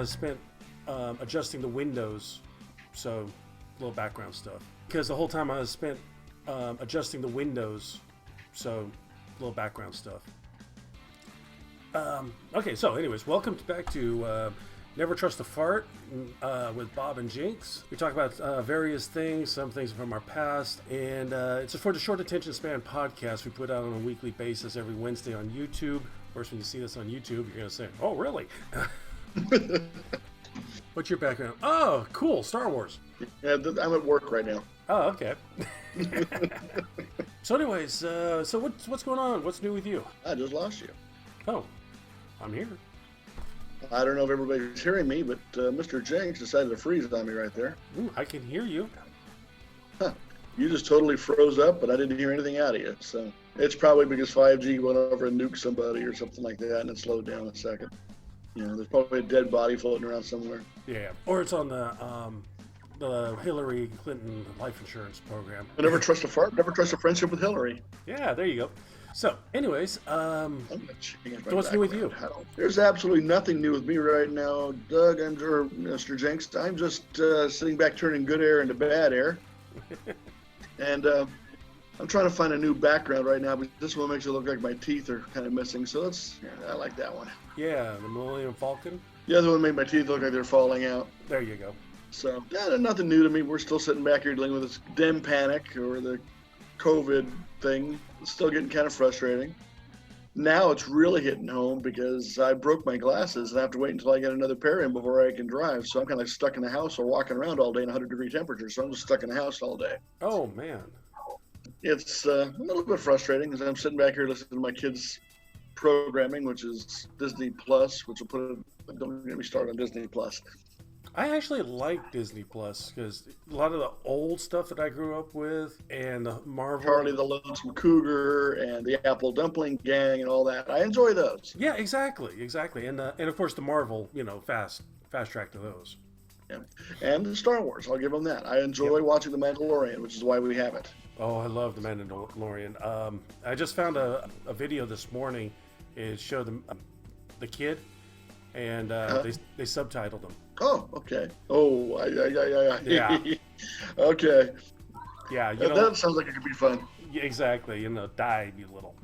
I spent adjusting the windows, so a little background stuff. Because the whole time I spent adjusting the windows, so a little background stuff. Okay, so anyways, welcome back to Never Trust a Fart with Bob and Jinx. We talk about various things, some things from our past, and it's for the Short Attention Span podcast we put out on a weekly basis every Wednesday on YouTube. Of course, when you see this on YouTube, you're going to say, oh, really? What's your background? Oh, cool, Star Wars. Yeah, I'm at work right now. Oh, okay. So anyways, so what's going on? What's new with you? I just lost you. Oh, I'm here. I don't know if everybody's hearing me, but Mr. Jinx decided to freeze on me right there. Ooh, I can hear you. Huh. You just totally froze up, but I didn't hear anything out of you. So it's probably because 5G went over and nuked somebody or something like that, and it slowed down a second. You know, there's probably a dead body floating around somewhere. Yeah, or it's on the Hillary Clinton life insurance program. I never trust a fart, never trust a friendship with Hillary. Yeah, there you go. So, anyways, what's new with you? There's absolutely nothing new with me right now, Doug and Mr. Jinx. I'm just sitting back turning good air into bad air. And I'm trying to find a new background right now, but this one makes it look like my teeth are kind of missing. So I like that one. Yeah, the Millennium Falcon. The other one made my teeth look like they're falling out. There you go. So, yeah, nothing new to me. We're still sitting back here dealing with this dem panic or the COVID thing. It's still getting kind of frustrating. Now it's really hitting home because I broke my glasses and I have to wait until I get another pair in before I can drive. So I'm kind of like stuck in the house or walking around all day in 100-degree temperatures. So I'm just stuck in the house all day. Oh, man. It's a little bit frustrating because I'm sitting back here listening to my kids' programming, which is Disney Plus, which will don't get me started on Disney Plus. I actually like Disney Plus because a lot of the old stuff that I grew up with and the Marvel. Charlie the Lonesome Cougar and the Apple Dumpling Gang and all that. I enjoy those. Yeah, exactly. And of course the Marvel, fast track to those. Yeah, and the Star Wars. I'll give them that. I enjoy watching The Mandalorian, which is why we have it. Oh, I love The Mandalorian. I just found a video this morning. It showed the kid, and they subtitled him. Oh, okay. Oh, yeah. Okay. Yeah, that sounds like it could be fun. Yeah, exactly. Die, you little.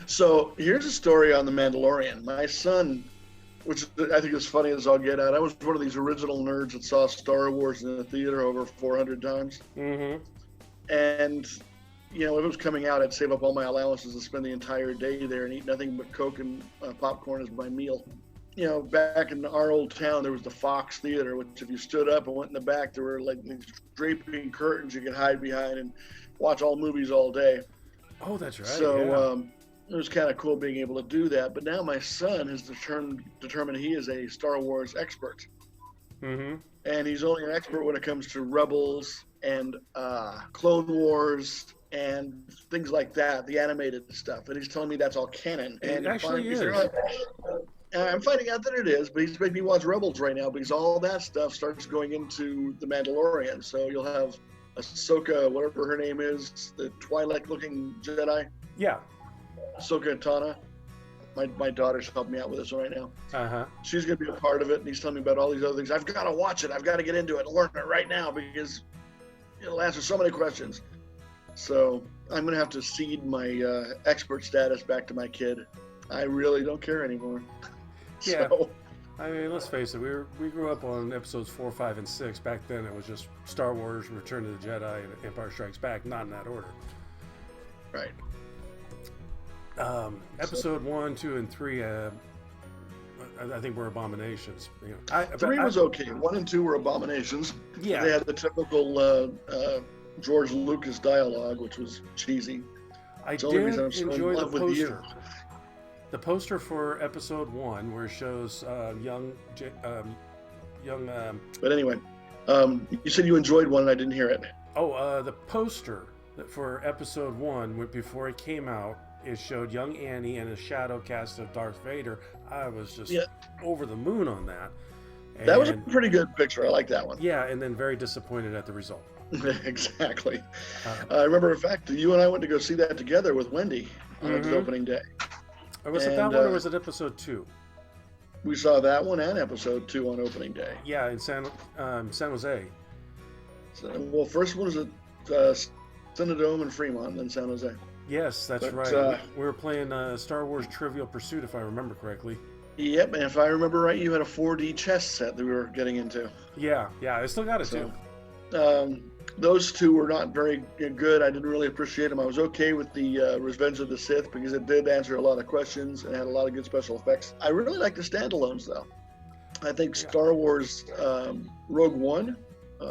So here's a story on The Mandalorian. My son, which I think is funny as I'll get at, I was one of these original nerds that saw Star Wars in the theater over 400 times. Mm-hmm. And, if it was coming out, I'd save up all my allowances to spend the entire day there and eat nothing but Coke and popcorn as my meal. Back in our old town, there was the Fox Theater, which if you stood up and went in the back, there were like these draping curtains you could hide behind and watch all movies all day. Oh, that's right. So it was kind of cool being able to do that. But now my son has determined he is a Star Wars expert. Mm-hmm. And he's only an expert when it comes to Rebels and Clone Wars and things like that, the animated stuff. And he's telling me that's all canon. And it actually is. I'm finding out that it is, but he's making me watch Rebels right now because all that stuff starts going into The Mandalorian. So you'll have Ahsoka, whatever her name is, the Twilight-looking Jedi. Yeah. Ahsoka Tana. My daughter's helping me out with this one right now. Uh-huh. She's going to be a part of it, and he's telling me about all these other things. I've got to watch it. I've got to get into it and learn it right now because it'll answer so many questions. So I'm going to have to cede my expert status back to my kid. I really don't care anymore. Yeah. So, I mean, let's face it. We grew up on episodes 4, 5, and 6. Back then, it was just Star Wars, Return of the Jedi, and Empire Strikes Back. Not in that order. Right. Episode 1, 2, and 3. I think were abominations. 3 was okay. 1 and 2 were abominations. Yeah. They had the typical George Lucas dialogue, which was cheesy. I did enjoy the poster. The poster for episode 1, where it shows young. But anyway, you said you enjoyed one, and I didn't hear it. Oh, the poster for episode 1, before it came out, it showed young Annie and a shadow cast of Darth Vader. I was just over the moon on that. And that was a pretty good picture. I like that one. Yeah, and then very disappointed at the result. Exactly. I remember, in fact, you and I went to go see that together with Wendy on its opening day. Or was it that one, or was it episode 2? We saw that one and episode 2 on opening day. Yeah, in San Jose. So, well, first one was at Cinnadome and Fremont, then San Jose. Yes, that's right. We were playing Star Wars Trivial Pursuit, if I remember correctly. Yep, and if I remember right, you had a 4D chess set that we were getting into. Yeah, I still got it too. Those two were not very good. I didn't really appreciate them. I was okay with the Revenge of the Sith because it did answer a lot of questions and had a lot of good special effects. I really like the standalones, though. I think Star Wars Rogue One,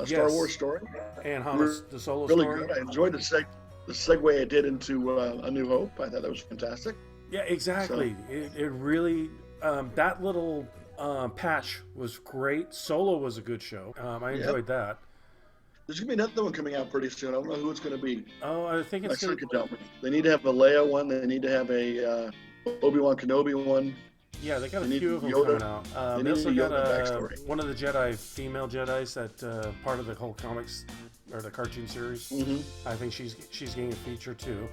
Star Wars story, and Han's the solo really story. Good. I enjoyed the segue it did into A New Hope. I thought that was fantastic. Yeah, exactly. So, it really that little patch was great. Solo was a good show. I enjoyed that. There's going to be another one coming out pretty soon. I don't know who it's going to be. Oh, I think it's going to tell me. They need to have a Leia one. They need to have a Obi-Wan Kenobi one. Yeah, they got a few of them coming out. They also got one of the Jedi, female Jedis that part of the whole comics or the cartoon series. Mm-hmm. I think she's getting a feature too.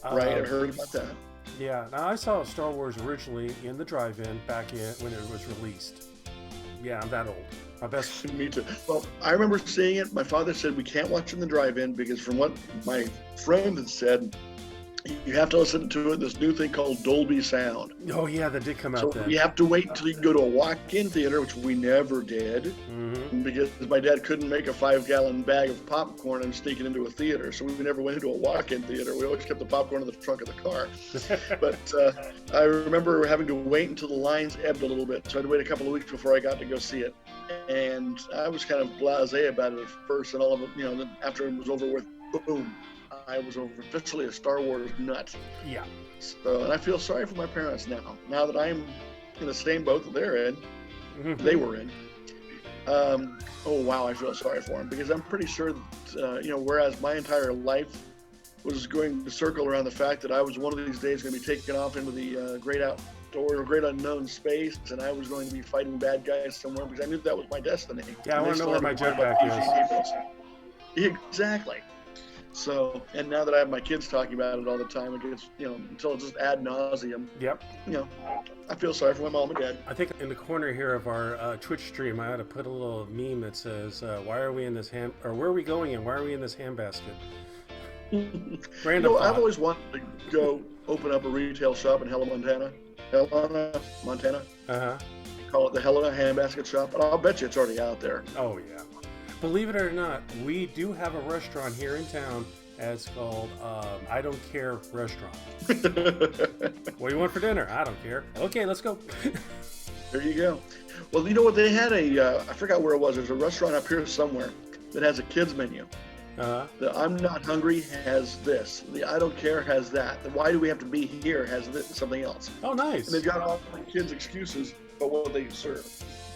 Right, I heard about that. Yeah, now I saw Star Wars originally in the drive-in back when it was released. Yeah, I'm that old. My best. Me too. Well, I remember seeing it. My father said we can't watch it in the drive-in because from what my friend had said, you have to listen to it, this new thing called Dolby Sound. Oh, yeah, that did come out then. So you have to wait until you can go to a walk-in theater, which we never did, because my dad couldn't make a 5-gallon bag of popcorn and sneak it into a theater. So we never went into a walk-in theater. We always kept the popcorn in the trunk of the car. But I remember having to wait until the lines ebbed a little bit. So I had to wait a couple of weeks before I got to go see it. And I was kind of blasé about it at first, and all of it, then after it was over with, boom. I was officially a Star Wars nut. Yeah. So, and I feel sorry for my parents now. Now that I'm in the same boat that they're in, they were in. Oh wow, I feel sorry for them because I'm pretty sure that whereas my entire life was going to circle around the fact that I was one of these days going to be taken off into the great outdoor or great unknown space, and I was going to be fighting bad guys somewhere because I knew that was my destiny. Yeah, I want to know where my jetpack is. Exactly. So, and now that I have my kids talking about it all the time, it gets, until it's just ad nauseum. Yep. I feel sorry for my mom and dad. I think in the corner here of our Twitch stream, I ought to put a little meme that says, why are we in this or where are we going and why are we in this handbasket? Random I've always wanted to go open up a retail shop in Helena, Montana. Uh-huh. Call it the Helena Handbasket Shop, and I'll bet you it's already out there. Oh, yeah. Believe it or not, we do have a restaurant here in town. It's called I Don't Care Restaurant. What do you want for dinner? I don't care. Okay, let's go. There you go. Well, you know what? They had I forgot where it was. There's a restaurant up here somewhere that has a kids menu. Uh-huh. The I'm Not Hungry has this. The I Don't Care has that. The Why Do We Have to Be Here has something else. Oh, nice. And they've got all the kids' excuses about what they serve.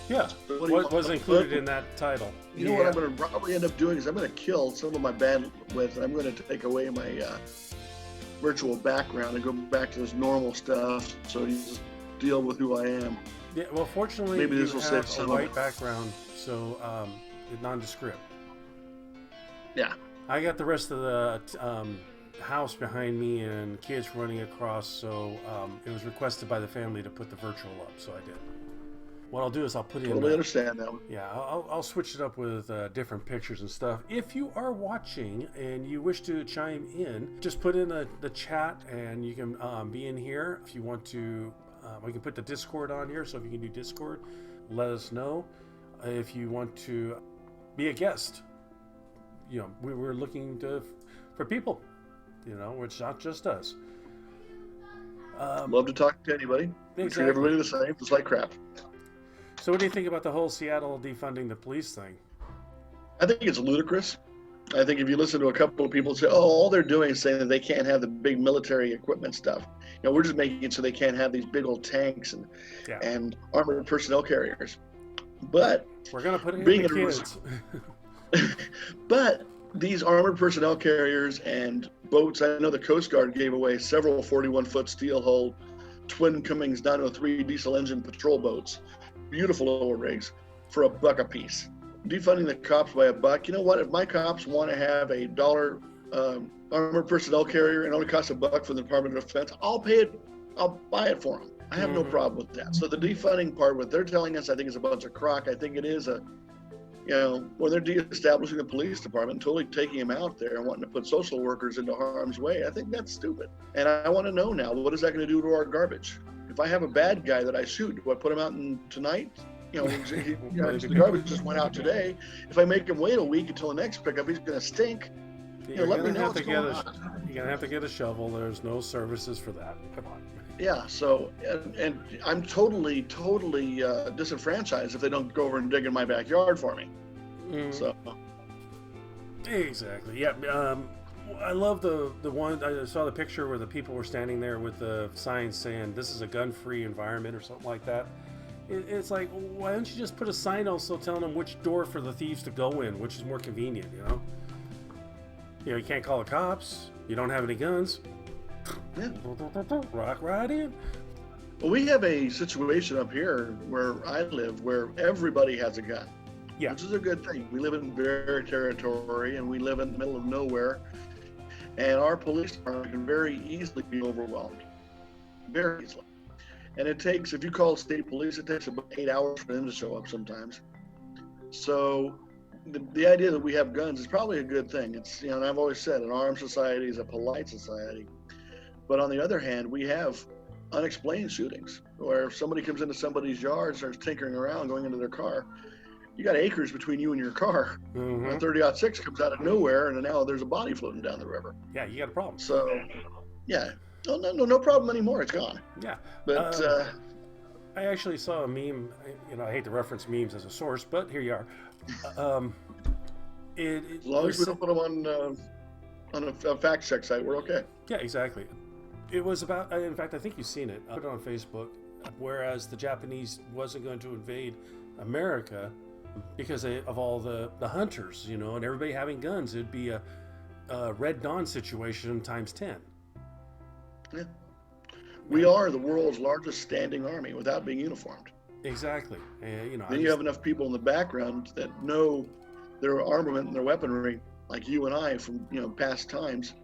Yeah, what was included in that title? You know what I'm going to probably end up doing is I'm going to kill some of my bandwidth, and I'm going to take away my virtual background and go back to this normal stuff, so you just deal with who I am. Yeah, well, fortunately, maybe this will have save some a white background, so it's nondescript. Yeah. I got the rest of the house behind me and kids running across, so it was requested by the family to put the virtual up, so I did. What I'll do is I'll put in. Totally understand that one. Yeah, I'll switch it up with different pictures and stuff. If you are watching and you wish to chime in, just put in the chat and you can be in here. If you want to, we can put the Discord on here. So if you can do Discord, let us know. If you want to be a guest, we're looking for people. It's not just us. Love to talk to anybody. Exactly. We treat everybody the same, just like crap. So what do you think about the whole Seattle defunding the police thing? I think it's ludicrous. I think if you listen to a couple of people say, all they're doing is saying that they can't have the big military equipment stuff. We're just making it so they can't have these big old tanks and armored personnel carriers. But we're going to put it in the kids. But these armored personnel carriers and boats, I know the Coast Guard gave away several 41-foot steel-hulled twin Cummins 903 diesel engine patrol boats. Beautiful oil rigs for $1 a piece. Defunding the cops by $1. You know what? If my cops want to have a $1 armored personnel carrier and it only costs $1 for the Department of Defense, I'll pay it. I'll buy it for them. I have no problem with that. So the defunding part, what they're telling us, I think is a bunch of crock. I think it is when they're de-establishing the police department and totally taking them out there and wanting to put social workers into harm's way, I think that's stupid. And I want to know now, what is that going to do to our garbage? If I have a bad guy that I shoot, do I put him out tonight? The garbage just went out today. If I make him wait a week until the next pickup, he's going to stink. Let me know what's going on. You're going to have to get a shovel. There's no services for that. Come on. Yeah, so, and I'm totally disenfranchised if they don't go over and dig in my backyard for me. So. Exactly, yeah. I love the one, I saw the picture where the people were standing there with the signs saying, this is a gun-free environment or something like that. It's like, why don't you just put a sign also telling them which door for the thieves to go in, which is more convenient, you can't call the cops, you don't have any guns. Yeah. Rock right in. Well, we have a situation up here where I live where everybody has a gun. Yeah. Which is a good thing. We live in bear territory and we live in the middle of nowhere. And our police department can very easily be overwhelmed. Very easily. And it takes, if you call state police, it takes about 8 hours for them to show up sometimes. So the idea that we have guns is probably a good thing. It's, and I've always said, an armed society is a polite society. But on the other hand, we have unexplained shootings where if somebody comes into somebody's yard, starts tinkering around, going into their car, you got acres between you and your car. Mm-hmm. A 30-06 comes out of nowhere, and now there's a body floating down the river. Yeah, you got a problem. So, yeah, no problem anymore. It's gone. Yeah, but I actually saw a meme. I hate to reference memes as a source, but here you are. As long as we don't put them on a fact check site, we're okay. Yeah, exactly. It was about, in fact, I think you've seen it. I put it on Facebook. Whereas the Japanese wasn't going to invade America because of all the hunters, and everybody having guns. It'd be a Red Dawn situation times 10. Yeah. We are the world's largest standing army without being uniformed. Exactly. Then you have enough people in the background that know their armament and their weaponry, like you and I from past times.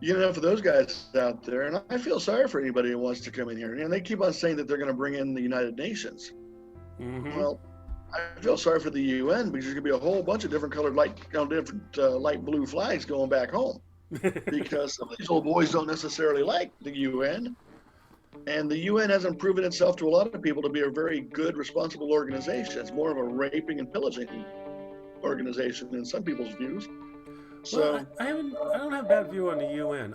You get enough of those guys out there, and I feel sorry for anybody who wants to come in here. And they keep on saying that they're going to bring in the United Nations. Mm-hmm. Well, I feel sorry for the UN because there's going to be a whole bunch of different colored light blue flags going back home because some of these old boys don't necessarily like the UN. And the UN hasn't proven itself to a lot of people to be a very good, responsible organization. It's more of a raping and pillaging organization in some people's views. So well, I don't have a bad view on the UN.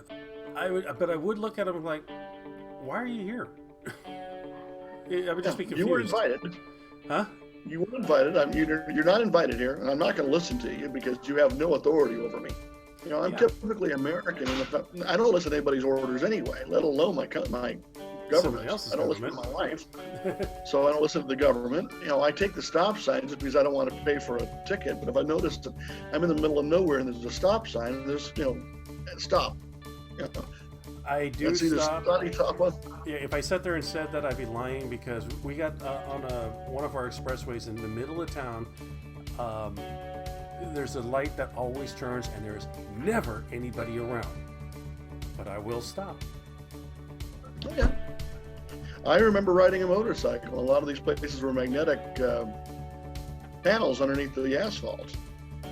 But I would look at them like, why are you here? I would just be confused. You were invited. Huh? You were invited. You're not invited here, and I'm not going to listen to you because you have no authority over me. I'm typically American, and I don't listen to anybody's orders anyway, let alone my government. I don't listen to my wife, so I don't listen to the government. I take the stop sign just because I don't want to pay for a ticket. But if I notice that I'm in the middle of nowhere and there's a stop sign, and there's stop. I do stop. Yeah, if I sat there and said that, I'd be lying because we got on one of our expressways in the middle of town. There's a light that always turns, and there's never anybody around. But I will stop. Oh, yeah. I remember riding a motorcycle. A lot of these places were magnetic panels underneath the asphalt.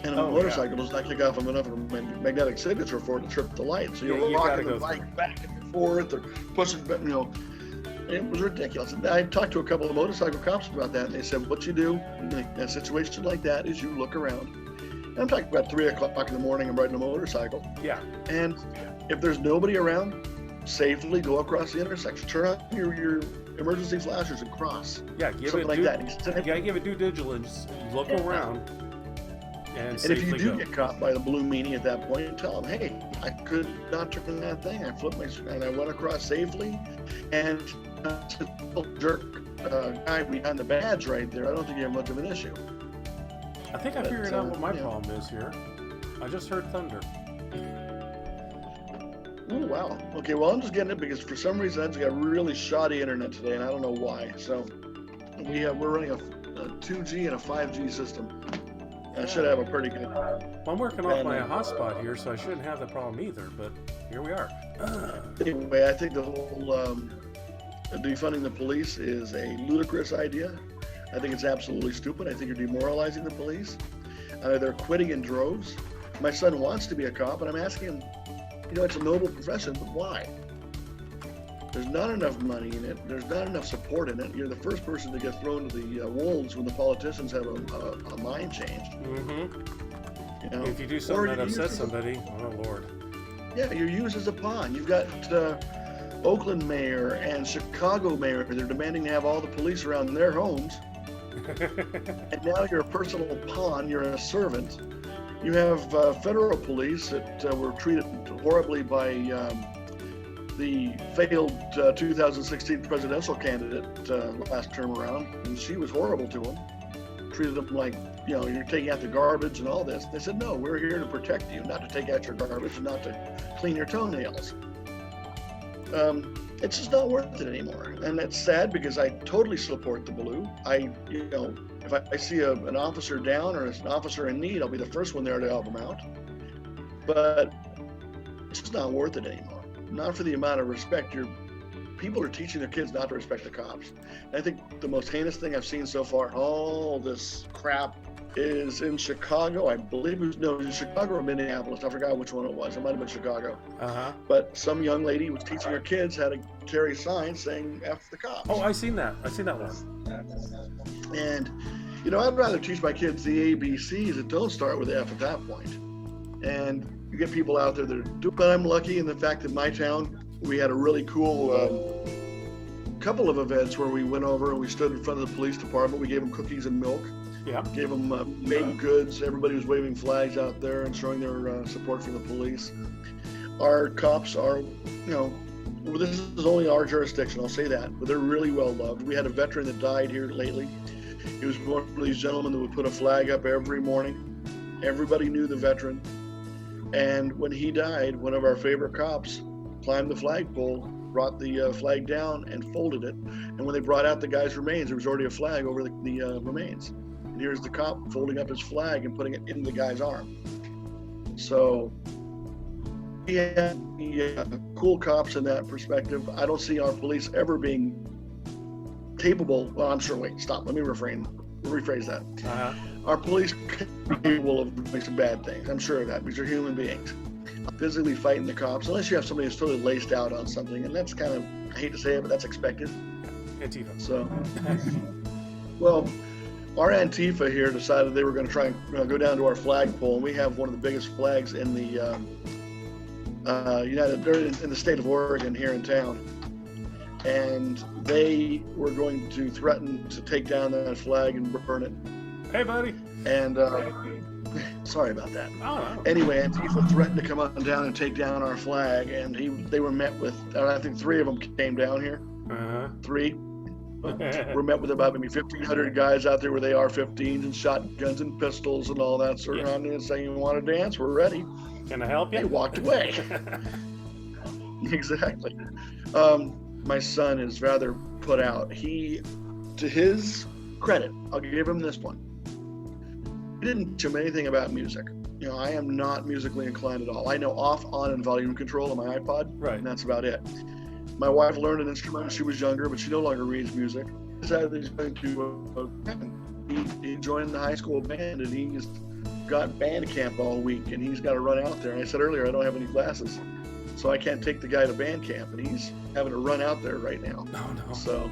And a motorcycle does not kick off enough of a magnetic signature for it to trip the light. So you're rocking the bike back and forth or pushing, it was ridiculous. And I talked to a couple of motorcycle cops about that, and they said, what you do in a situation like that is you look around. And I'm talking about 3 o'clock in the morning, I'm riding a motorcycle. Yeah. And if there's nobody around, safely go across the intersection. Turn on your emergency flashers and cross. Yeah, give it due diligence. Look around. And if you do get caught by the blue meanie at that point, tell them, hey, I could not turn that thing. I flipped and I went across safely. And jerk guy behind the badge right there, I don't think you have much of an issue. I think I figured out what my problem is here. I just heard thunder. Oh, wow. Okay, well, I'm just getting it because for some reason I just got really shoddy internet today, and I don't know why. So we're running a 2G and a 5G system. I should have a pretty good. Well, I'm working off my hotspot here, so I shouldn't have the problem either. But here we are. Anyway, I think the whole defunding the police is a ludicrous idea. I think it's absolutely stupid. I think you're demoralizing the police. They're quitting in droves. My son wants to be a cop, and I'm asking him, it's a noble profession, but why? There's not enough money in it. There's not enough support in it. You're the first person to get thrown to the wolves when the politicians have a mind change. Mm-hmm. If you do something that upsets somebody, oh Lord. Yeah, you're used as a pawn. You've got Oakland mayor and Chicago mayor. They're demanding to have all the police around their homes. And now you're a personal pawn. You're a servant. You have federal police that were treated horribly by the failed 2016 presidential candidate last term around, and she was horrible to them. Treated them like, you're taking out the garbage and all this. They said, no, we're here to protect you, not to take out your garbage and not to clean your toenails. It's just not worth it anymore. And it's sad because I totally support the blue. If I see an officer down or an officer in need, I'll be the first one there to help him out. But it's just not worth it anymore. Not for the amount of respect people are teaching their kids not to respect the cops. And I think the most heinous thing I've seen so far, all this crap, is in Chicago. I believe it was in Chicago or Minneapolis. I forgot which one it was. It might have been Chicago. But some young lady was teaching her kids how to carry signs saying F the cops. Oh, I seen that one. And, I'd rather teach my kids the ABCs that don't start with F at that point. And you get people out there that are doing, but I'm lucky in the fact that my town, we had a really cool couple of events where we went over and we stood in front of the police department. We gave them cookies and milk. Yeah. Gave them baked goods. Everybody was waving flags out there and showing their support for the police. Our cops are, this is only our jurisdiction, I'll say that, but they're really well loved. We had a veteran that died here lately. He was one of these gentlemen that would put a flag up every morning. Everybody knew the veteran. And when he died, one of our favorite cops climbed the flagpole, brought the flag down and folded it. And when they brought out the guy's remains, there was already a flag over the remains. And here's the cop folding up his flag and putting it in the guy's arm. So we have cool cops in that perspective. I don't see our police ever being capable. Well, I'm sure. Wait, stop. Let me rephrase that. Our police can be capable of doing some bad things. I'm sure of that because they're human beings. Physically fighting the cops, unless you have somebody who's totally laced out on something, and that's kind of, I hate to say it, but that's expected. NTaF. So, well, our NTaF here decided they were going to try and go down to our flagpole, and we have one of the biggest flags in the in the state of Oregon here in town. And they were going to threaten to take down that flag and burn it. Hey, buddy. And sorry about that. Oh. Anyway, Antifa threatened to come on down and take down our flag, and they were met with, I think 3 of them came down here. 3. We're met with about maybe 1,500 guys out there with AR-15s and shotguns and pistols and all that surrounding us saying, "You want to dance? We're ready." Can I help you? They walked away. Exactly. My son is rather put out. He, to his credit, I'll give him this one. He didn't teach him anything about music. I am not musically inclined at all. I know off, on, and volume control on my iPod, right, and that's about it. My wife learned an instrument when she was younger, but she no longer reads music. He decided that he's going to he joined the high school band, and he's got band camp all week, and he's got to run out there. And I said earlier, I don't have any classes, so I can't take the guy to band camp, and he's having to run out there right now. No. So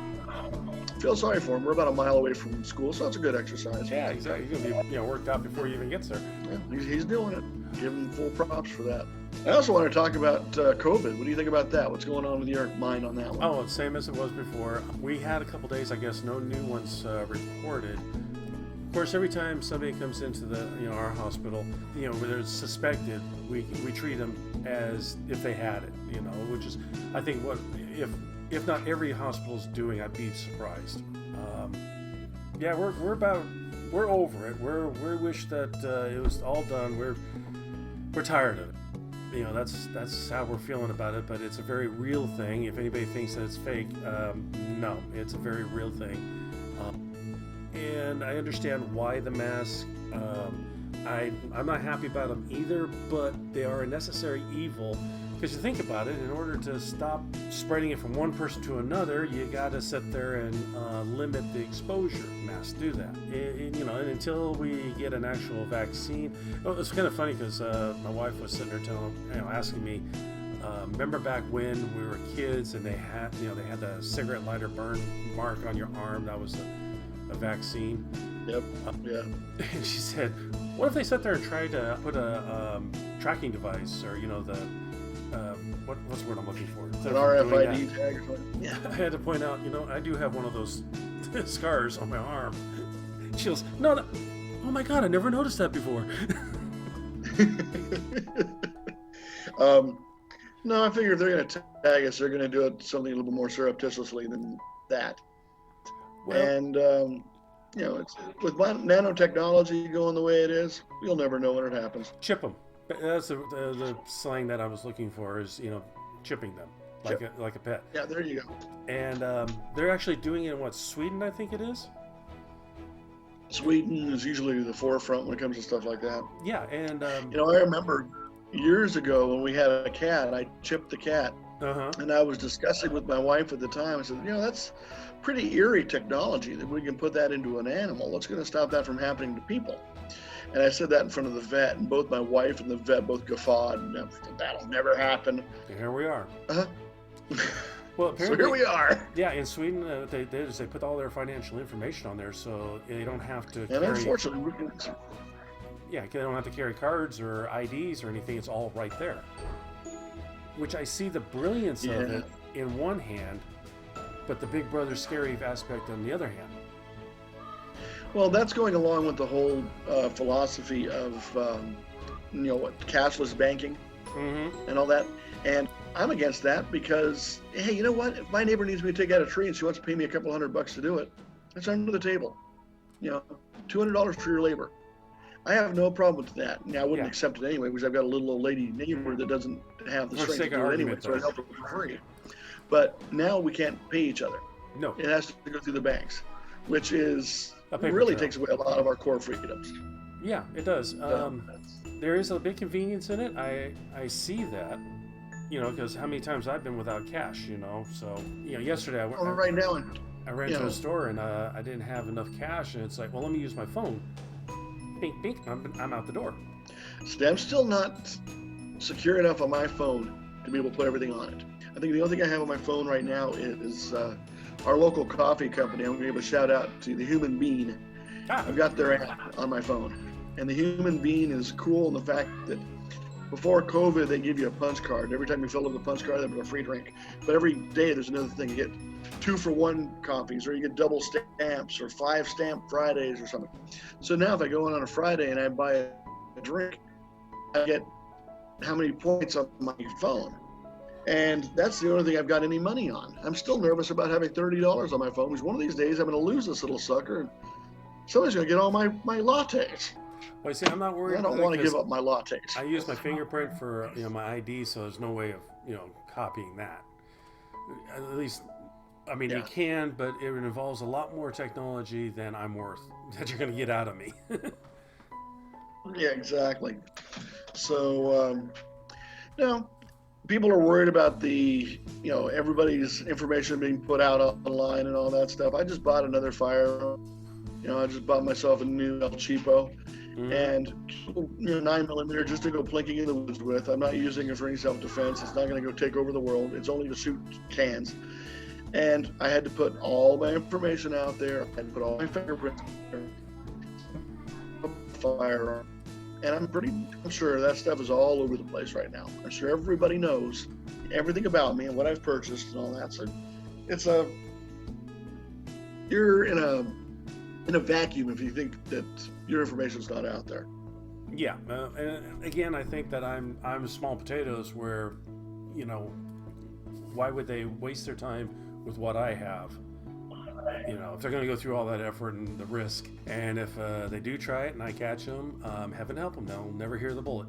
feel sorry for him. We're about a mile away from school, so it's a good exercise. Yeah, exactly. He's going to be worked out before he even gets there. Yeah, he's doing it. Give him full props for that. I also want to talk about COVID. What do you think about that? What's going on with your mind on that one? Oh, it's same as it was before. We had a couple days, I guess, no new ones reported. Of course, every time somebody comes into the our hospital, where they're suspected, we treat them as if they had it. Which is, I think, what if not every hospital's doing, I'd be surprised. We're over it. We wish that it was all done. We're tired of it. That's how we're feeling about it. But it's a very real thing. If anybody thinks that it's fake, no, it's a very real thing. And I understand why the mask. I'm not happy about them either, but they are a necessary evil. Because you think about it, in order to stop spreading it from one person to another, you got to sit there and limit the exposure. Masks do that. And until we get an actual vaccine. It's kind of funny because my wife was sitting there asking me, remember back when we were kids and they had the cigarette lighter burn mark on your arm? That was a vaccine. Yep. Yeah. And she said, what if they sat there and tried to put a tracking device, or what's the word I'm looking for? An RFID tag or something. Yeah. I had to point out, I do have one of those scars on my arm. She goes, no, oh my God, I never noticed that before. No, I figure if they're going to tag us, they're going to do it something a little more surreptitiously than that. Well, and it's with nanotechnology going the way it is, you'll never know when it happens. Chip them. That's the slang that I was looking for, is chipping them like a pet. Yeah, there you go. And they're actually doing it in Sweden, I think it is. Sweden is usually the forefront when it comes to stuff like that. Yeah, and I remember years ago when we had a cat, I chipped the cat. And I was discussing with my wife at the time. I said, that's pretty eerie technology that we can put that into an animal. What's going to stop that from happening to people? And I said that in front of the vet, and both my wife and the vet both guffawed, and that'll never happen. And here we are. Well, apparently, so here we are. Yeah, in Sweden, they put all their financial information on there, so they don't have to. And unfortunately, we can. Yeah, they don't have to carry cards or IDs or anything. It's all right there. Which I see the brilliance of it in one hand, but the Big Brother scary aspect on the other hand. Well, that's going along with the whole philosophy of, cashless banking and all that. And I'm against that because, hey, you know what? If my neighbor needs me to take out a tree and she wants to pay me a couple $100 to do it, that's under the table. $200 for your labor. I have no problem with that. Now, I wouldn't accept it anyway because I've got a little old lady neighbor that doesn't have the strength to do it anyway, so I help her for free. But now we can't pay each other. No. It has to go through the banks, which really takes away a lot of our core freedoms. Yeah, it does. There is a big convenience in it. I see that, because how many times I've been without cash, So, yesterday I ran to a store and I didn't have enough cash, and it's like, well, let me use my phone. Bink, bink, I'm out the door. See, I'm still not secure enough on my phone to be able to put everything on it. I think the only thing I have on my phone right now is our local coffee company. I'm going to give a shout out to the Human Bean. I've got their app on my phone. And the Human Bean is cool in the fact that before COVID, they give you a punch card. Every time you fill up the punch card, they put a free drink. But every day, there's another thing. You get 2-for-1 coffees, or you get double stamps, or 5 stamp Fridays or something. So now if I go in on a Friday and I buy a drink, I get how many points on my phone. And that's the only thing I've got any money on. I'm still nervous about having $30 on my phone, because one of these days I'm going to lose this little sucker, and somebody's going to get all my lattes. Well, see, I'm not worried. I don't want to give up my lattes. I use my fingerprint for my ID, so there's no way of copying that. At least, you can, but it involves a lot more technology than I'm worth that you're going to get out of me. Yeah, exactly. So, people are worried about the, everybody's information being put out online and all that stuff. I just bought another firearm. I just bought myself a new El Cheapo. And 9mm just to go plinking in the woods with. I'm not using it for any self-defense. It's not going to go take over the world. It's only to shoot cans. And I had to put all my information out there. I had to put all my fingerprints on the firearm. And I'm pretty sure that stuff is all over the place right now. I'm sure everybody knows everything about me and what I've purchased and all that. So you're in a vacuum if you think that your information's not out there. Yeah, and again, I think that I'm small potatoes where, why would they waste their time with what I have? If they're going to go through all that effort and the risk, and if they do try it and I catch them, heaven help them, they'll never hear the bullet.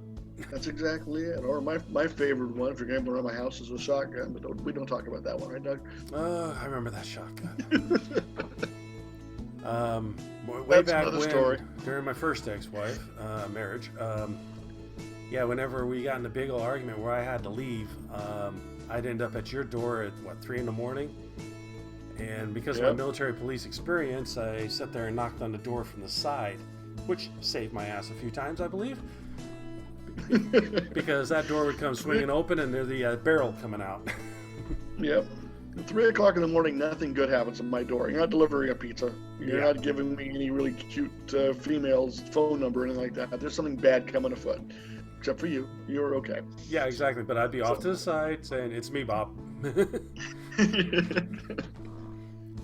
That's exactly it. Or my favorite one, if you're going around my house, is a shotgun, but we don't talk about that one, right, Doug? I remember that shotgun. Way back when, during my first ex-wife marriage, Yeah, whenever we got in a big old argument where I had to leave, I'd end up at your door at, 3 in the morning? And because of my military police experience, I sat there and knocked on the door from the side, which saved my ass a few times, I believe. Because that door would come swinging open and there's the barrel coming out. Yep. At 3 o'clock in the morning, nothing good happens at my door. You're not delivering a pizza. You're not giving me any really cute female's phone number or anything like that. There's something bad coming afoot. Except for you. You're okay. Yeah, exactly. But I'd be off to the side saying, "It's me, Bob."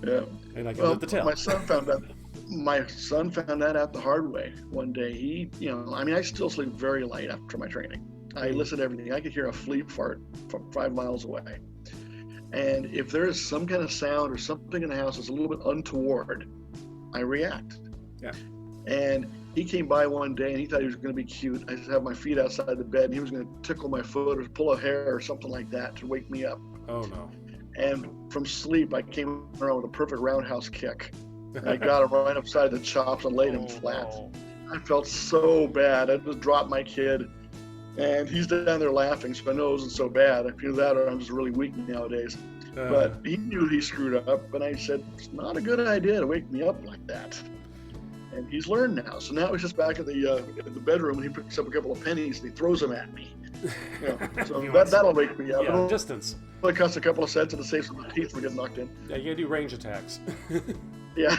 Yeah. And I can lift the tail. My son found that out the hard way one day. I still sleep very light after my training. I listen to everything. I could hear a flea fart from 5 miles away. And if there is some kind of sound or something in the house that's a little bit untoward, I react. Yeah. And he came by one day and he thought he was going to be cute. I just have my feet outside the bed and he was going to tickle my foot or pull a hair or something like that to wake me up. Oh, no. And from sleep, I came around with a perfect roundhouse kick. And I got him right upside the chops and laid him flat. No. I felt so bad. I just dropped my kid. And he's down there laughing, so I know it wasn't so bad. I feel that, or I'm just really weak nowadays. But he knew he screwed up, and I said, it's not a good idea to wake me up like that. And he's learned now. So now he's just back in the bedroom, and he picks up a couple of pennies, and he throws them at me. So that'll wake me up. Yeah, distance. It costs a couple of cents, and it saves some teeth from getting knocked in. Yeah, you gotta do range attacks. Yeah.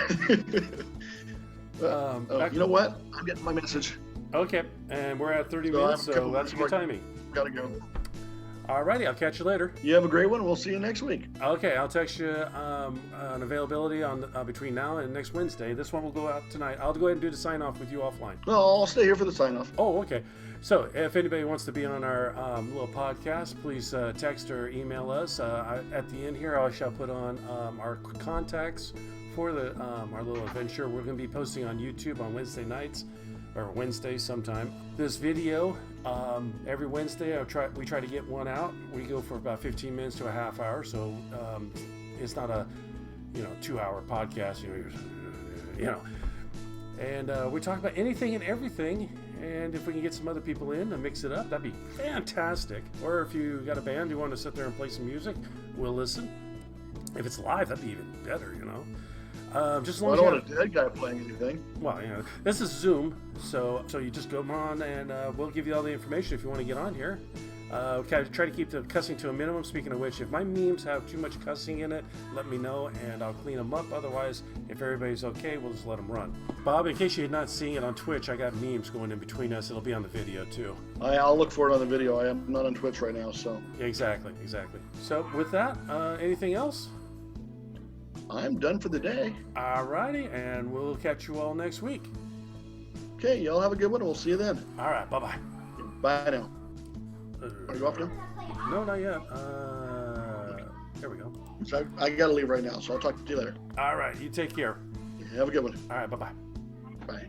You know what? I'm getting my message. Okay, and we're at 30 minutes, so that's good timing. Gotta go. Alrighty, I'll catch you later. You have a great one. We'll see you next week. Okay, I'll text you an availability on between now and next Wednesday. This one will go out tonight. I'll go ahead and do the sign off with you offline. No, I'll stay here for the sign off. Oh, okay. So if anybody wants to be on our little podcast, please text or email us. At the end here, I shall put on our contacts for our little adventure. We're going to be posting on YouTube on Wednesday nights. Or Wednesday sometime. This video, every Wednesday we try to get one out. We go for about 15 minutes to a half hour, so it's not a 2-hour podcast, And we talk about anything and everything. And if we can get some other people in to mix it up, that'd be fantastic. Or if you got a band you want to sit there and play some music, we'll listen. If it's live, that'd be even better, Just as long I don't want a dead guy playing anything. Well, this is Zoom, so you just go on and we'll give you all the information if you want to get on here. Try to keep the cussing to a minimum. Speaking of which, if my memes have too much cussing in it, let me know and I'll clean them up. Otherwise, if everybody's okay, we'll just let them run. Bob, in case you're not seeing it on Twitch, I got memes going in between us. It'll be on the video too. I'll look for it on the video. I am not on Twitch right now, so. Exactly. So with that, anything else? I'm done for the day. Alrighty, and we'll catch you all next week. Okay, y'all have a good one, and we'll see you then. Alright, bye-bye. Bye now. Are you off now? No, not yet. There we go. So I gotta leave right now, so I'll talk to you later. Alright, you take care. Have a good one. Alright, bye-bye. Bye.